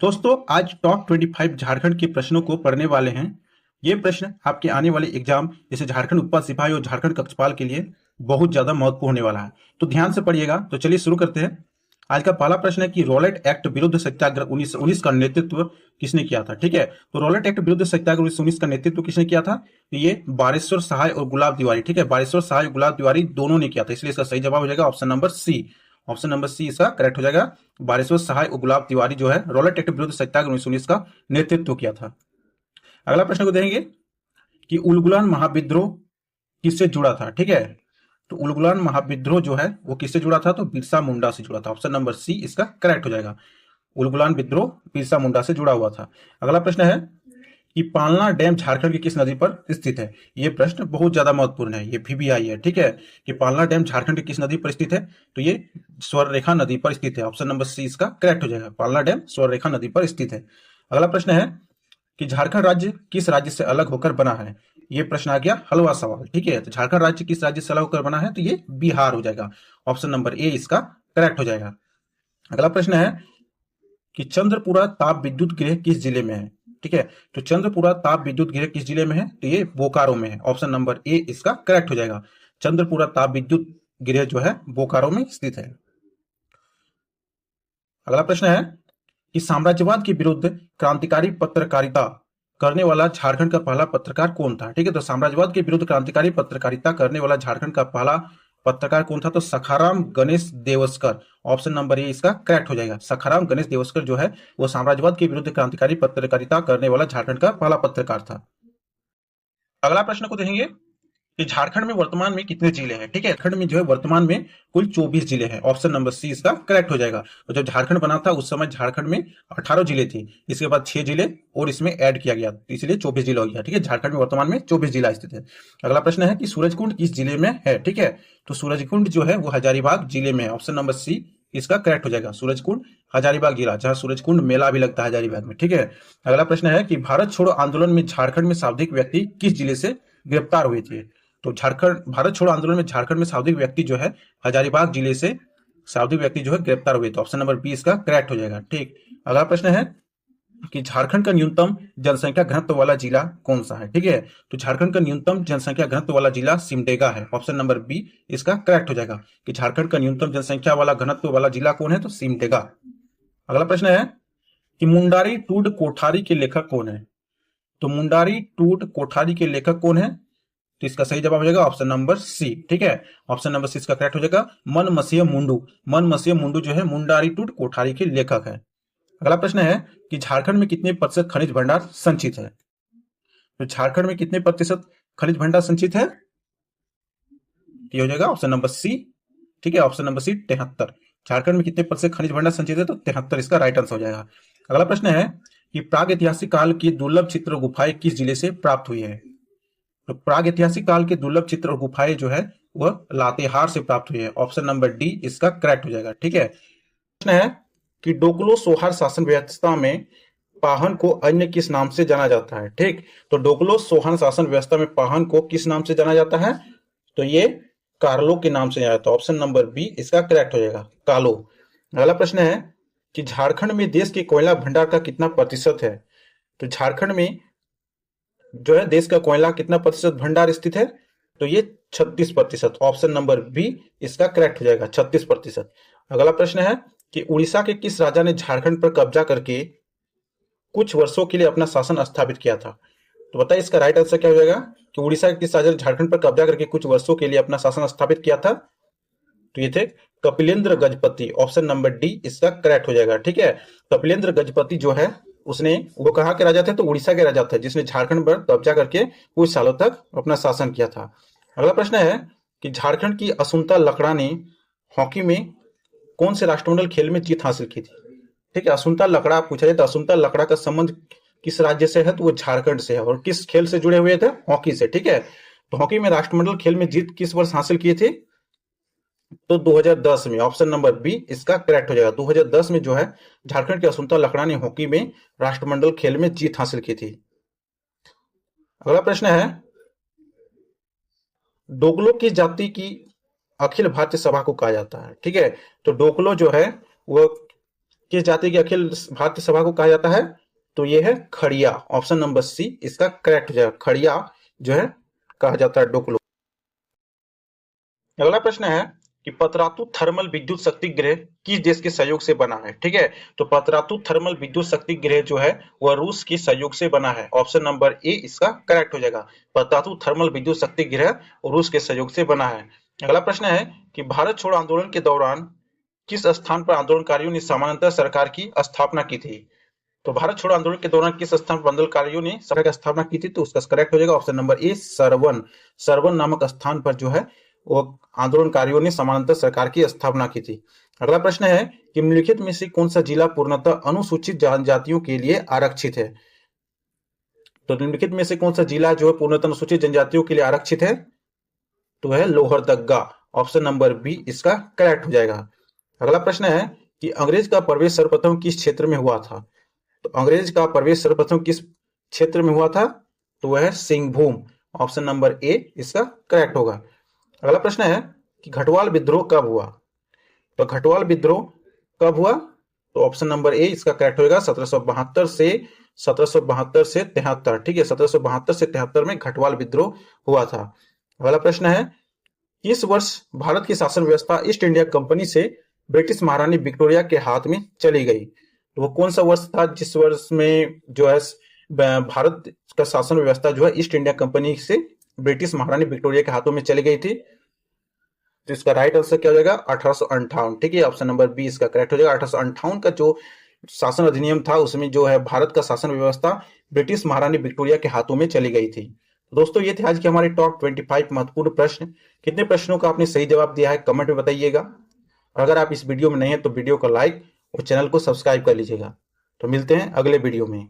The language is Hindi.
दोस्तों आज टॉप 25 झारखंड के प्रश्नों को पढ़ने वाले हैं। ये प्रश्न आपके आने वाले एग्जाम जैसे झारखंड उत्पाद सिपाही और झारखंड कक्षपाल के लिए बहुत ज्यादा महत्वपूर्ण होने वाला है, तो ध्यान से पढ़िएगा। तो चलिए शुरू करते हैं। आज का पहला प्रश्न है कि रॉलेट एक्ट विरुद्ध सत्याग्रह 1919 का नेतृत्व किसने किया था। ठीक है, तो रॉलेट एक्ट विरुद्ध सत्याग्रह 1919 का नेतृत्व किसने किया था? तो ये बारेश्वर सहाय और गुलाब तिवारी। ठीक है, बारेश्वर सहाय और गुलाब तिवारी दोनों ने किया था, इसलिए इसका सही जवाब हो जाएगा option number C. Option number C इसका करेक्ट हो जाएगा। बारेश्वर सहाय और गुलाब तिवारी जो है रॉलेट एक्ट विरुद्ध सत्याग्रह 1919 का नेतृत्व किया था। अगला प्रश्न को देखेंगे कि उलगुलान महाविद्रोह किससे जुड़ा था। ठीक है, तो उलगुलान महाविद्रोह जो है वो किससे जुड़ा था? तो बिरसा मुंडा से जुड़ा था। ऑप्शन नंबर सी इसका करेक्ट हो जाएगा। उलगुलान विद्रोह बिरसा मुंडा से जुड़ा हुआ था। अगला प्रश्न है कि पालना डैम झारखंड की किस नदी पर स्थित है। ये प्रश्न बहुत ज्यादा महत्वपूर्ण है, ये भी आई है। ठीक है, कि पालना डैम झारखंड की किस नदी पर स्थित है? तो ये स्वर्णरेखा नदी पर स्थित है। ऑप्शन नंबर सी इसका करेक्ट हो जाएगा। पालना डैम स्वर्णरेखा नदी पर स्थित है। अगला प्रश्न है कि झारखंड राज्य किस राज्य से अलग होकर बना है। ये प्रश्न आ गया हलवा सवाल। ठीक है, तो झारखंड राज्य किस राज्य से अलग होकर बना है? तो ये बिहार हो जाएगा। ऑप्शन नंबर ए इसका करेक्ट हो जाएगा। अगला प्रश्न है कि चंद्रपुरा ताप विद्युत गृह किस जिले में है। ठीक है, तो चंद्रपुरा ताप विद्युत गृह किस जिले में है? तो ये बोकारो में है। ऑप्शन नंबर ए इसका करेक्ट हो जाएगा। चंद्रपुरा ताप विद्युत गृह जो है बोकारो में स्थित है। अगला प्रश्न है कि साम्राज्यवाद के विरुद्ध क्रांतिकारी पत्रकारिता करने वाला झारखंड का पहला पत्रकार कौन था। ठीक है, तो साम्राज्यवाद के विरुद्ध क्रांतिकारी पत्रकारिता करने वाला झारखंड का पहला पत्रकार कौन था? तो सखाराम गणेश देवस्कर। ऑप्शन नंबर ए इसका करेक्ट हो जाएगा। सखाराम गणेश देवस्कर जो है वो साम्राज्यवाद के विरुद्ध क्रांतिकारी पत्रकारिता करने वाला झारखंड का पहला पत्रकार था। अगला प्रश्न को देखेंगे कि झारखंड में वर्तमान में कितने जिले हैं। ठीक है, झारखंड में जो है वर्तमान में कुल 24 जिले हैं। ऑप्शन नंबर सी इसका करेक्ट हो जाएगा। तो जब झारखंड बना था उस समय झारखंड में 18 जिले थे, इसके बाद 6 जिले और इसमें ऐड किया गया, इसलिए 24 जिला हो गया। ठीक है, झारखंड में वर्तमान में 24 जिला स्थित है। अगला प्रश्न है कि सूरजकुंड किस जिले में है। ठीक है, तो सूरजकुंड जो है वो हजारीबाग जिले में है। ऑप्शन नंबर सी इसका करेक्ट हो जाएगा। सूरजकुंड हजारीबाग जिला, जहां सूरजकुंड मेला भी लगता है हजारीबाग में। ठीक है, अगला प्रश्न है कि भारत छोड़ो आंदोलन में झारखंड में सर्वाधिक व्यक्ति किस जिले से गिरफ्तार हुए थे। तो झारखंड भारत छोड़ो आंदोलन में झारखंड में सर्वाधिक व्यक्ति जो है हजारीबाग जिले से सर्वाधिक व्यक्ति जो है गिरफ्तार हुए। तो ऑप्शन नंबर बी इसका करेक्ट हो जाएगा। ठीक, अगला प्रश्न है कि झारखंड का न्यूनतम जनसंख्या घनत्व वाला जिला कौन सा है। ठीक है, तो झारखंड का न्यूनतम जनसंख्या घनत्व वाला जिला सिमडेगा है। ऑप्शन नंबर बी इसका करेक्ट हो जाएगा कि झारखंड का न्यूनतम जनसंख्या वाला घनत्व वाला जिला कौन है? तो सिमडेगा। अगला प्रश्न है कि मुंडारी टूड कोठारी के लेखक कौन है। तो मुंडारी टूड कोठारी के लेखक कौन है? तो इसका सही जवाब हो जाएगा ऑप्शन नंबर सी। ठीक है, ऑप्शन नंबर सी इसका करेक्ट हो जाएगा। मन मसीह मुंडू। मन मसीह मुंडू जो है मुंडारी टूट कोठारी के लेखक है। अगला प्रश्न है कि झारखंड में कितने प्रतिशत खनिज भंडार संचित है। तो झारखंड में कितने प्रतिशत खनिज भंडार संचित है? ये हो जाएगा ऑप्शन नंबर सी। ठीक है, ऑप्शन नंबर सी 73। झारखंड में कितने प्रतिशत खनिज भंडार संचित है? तो 73 इसका राइट आंसर हो जाएगा। अगला प्रश्न है कि प्राग ऐतिहासिक काल की दुर्लभ चित्र गुफाएं किस जिले से प्राप्त हुई है। तो प्राग ऐतिहासिक काल के दुर्लभ चित्र और गुफाएं जो है वह लातेहार से प्राप्त हुई है। ऑप्शन नंबर डी इसका करेक्ट हो जाएगा। ठीक है, प्रश्न है कि डोकलो सोहार शासन व्यवस्था में पाहन को अन्य किस नाम से जाना जाता है। ठीक, तो डोकलो सोहान शासन व्यवस्था में पाहन को किस नाम से जाना जाता है? तो ये कार्लो के नाम से जाना जाता है। ऑप्शन नंबर बी इसका करेक्ट हो जाएगा, कालो। अगला प्रश्न है कि झारखंड में देश के कोयला भंडार का कितना प्रतिशत है। तो झारखंड में जो है देश का कोयला कितना प्रतिशत भंडार स्थित है? तो ये 36%। ऑप्शन नंबर बी इसका करेक्ट हो जाएगा, 36%। अगला प्रश्न है कि उड़ीसा के किस राजा ने झारखंड पर कब्जा करके कुछ वर्षों के लिए अपना शासन स्थापित किया था। तो बताइए इसका राइट आंसर क्या हो जाएगा कि उड़ीसा के किस राजा ने झारखंड पर कब्जा करके कुछ वर्षों के लिए अपना शासन स्थापित किया था। तो ये थे Kapilendra Gajapati. Option number D इसका करेक्ट हो जाएगा। ठीक है, कपिलेंद्र गजपति जो है उसने वो कहाँ के राजा थे? तो उड़ीसा के राजा थे, जिसने झारखंड पर कब्जा करके कुछ सालों तक अपना शासन किया था। अगला प्रश्न है कि झारखंड की असुंता लकड़ा ने हॉकी में कौन से राष्ट्रमंडल खेल में जीत हासिल की थी। ठीक है, असुंता लकड़ा पूछा जाए तो असुंता लकड़ा का संबंध किस राज्य से है? तो वो झारखंड से है। और किस खेल से जुड़े हुए थे? हॉकी से। ठीक है, तो हॉकी में राष्ट्रमंडल खेल में जीत किस वर्ष हासिल किए थे? तो 2010 में। ऑप्शन नंबर बी इसका करेक्ट हो जाएगा। 2010 में जो है झारखंड के असुंता लकड़ा ने हॉकी में राष्ट्रमंडल खेल में जीत हासिल की थी। अगला प्रश्न है डोगलो की जाति की अखिल भारतीय सभा को कहा जाता है। ठीक है, तो डोगलो जो है वो किस जाति की अखिल भारतीय सभा को कहा जाता है? तो ये है खड़िया। ऑप्शन नंबर सी इसका करेक्ट हो जाएगा। खड़िया जो है कहा जाता है डोकलो। अगला प्रश्न है कि पतरातू थर्मल विद्युत शक्ति गृह किस देश के सहयोग से बना है? ठीक है, तो पतरातू थर्मल विद्युत शक्ति गृह जो है वह रूस के सहयोग से बना है। ऑप्शन नंबर ए इसका करेक्ट हो जाएगा। पतरातू थर्मल विद्युत शक्ति गृह रूस के सहयोग से बना है। अगला प्रश्न है कि भारत छोड़ो आंदोलन के दौरान किस स्थान पर आंदोलनकारियों ने समानांतर सरकार की स्थापना की थी? तो भारत छोड़ो आंदोलन के दौरान किस स्थान पर आंदोलनकारियों ने सरकार की स्थापना की थी? तो उसका करेक्ट हो जाएगा option number A Sarwan. Sarwan नामक स्थान पर जो है वो आंदोलनकारियों ने समानांतर सरकार की स्थापना की थी। अगला प्रश्न है कि निम्नलिखित में से कौन सा जिला पूर्णतः अनुसूचित जनजातियों के लिए आरक्षित है? तो निम्नलिखित में से कौन सा जिला जो है पूर्णतः अनुसूचित जनजातियों के लिए आरक्षित है? तो है लोहरदग्गा। ऑप्शन नंबर बी इसका करेक्ट हो जाएगा। अगला प्रश्न है कि अंग्रेज का प्रवेश सर्वप्रथम किस क्षेत्र में हुआ था? तो अंग्रेज का प्रवेश सर्वप्रथम किस क्षेत्र में हुआ था? तो वह है सिंहभूम। ऑप्शन नंबर ए इसका करेक्ट होगा। अगला प्रश्न है कि घटवाल विद्रोह कब हुआ? तो घटवाल विद्रोह कब हुआ? तो ऑप्शन नंबर ए इसका करेक्ट होगा 1772 से 73। ठीक है, 1772 से 73 में घटवाल विद्रोह हुआ था। अगला प्रश्न है किस वर्ष भारत की शासन व्यवस्था ईस्ट इंडिया कंपनी से ब्रिटिश महारानी विक्टोरिया के हाथ में चली गई? तो वो कौन सा वर्ष था जिस वर्ष में जो है भारत का शासन व्यवस्था जो है ईस्ट इंडिया कंपनी से ब्रिटिश महारानी विक्टोरिया के हाथों में चली गई थी? तो इसका राइट आंसर क्या हो जाएगा? 1858। ठीक है, ऑप्शन नंबर बी इसका करेक्ट हो जाएगा। 1858 का जो शासन अधिनियम था उसमें जो है भारत का शासन व्यवस्था ब्रिटिश महारानी विक्टोरिया के हाथों में चली गई थी। दोस्तों ये थे आज के हमारे टॉप 25 महत्वपूर्ण प्रश्न। कितने प्रश्नों का आपने सही जवाब दिया है कमेंट में बताइएगा। अगर आप इस वीडियो में नए हैं तो वीडियो को लाइक और चैनल को सब्सक्राइब कर लीजिएगा। तो मिलते हैं अगले वीडियो में।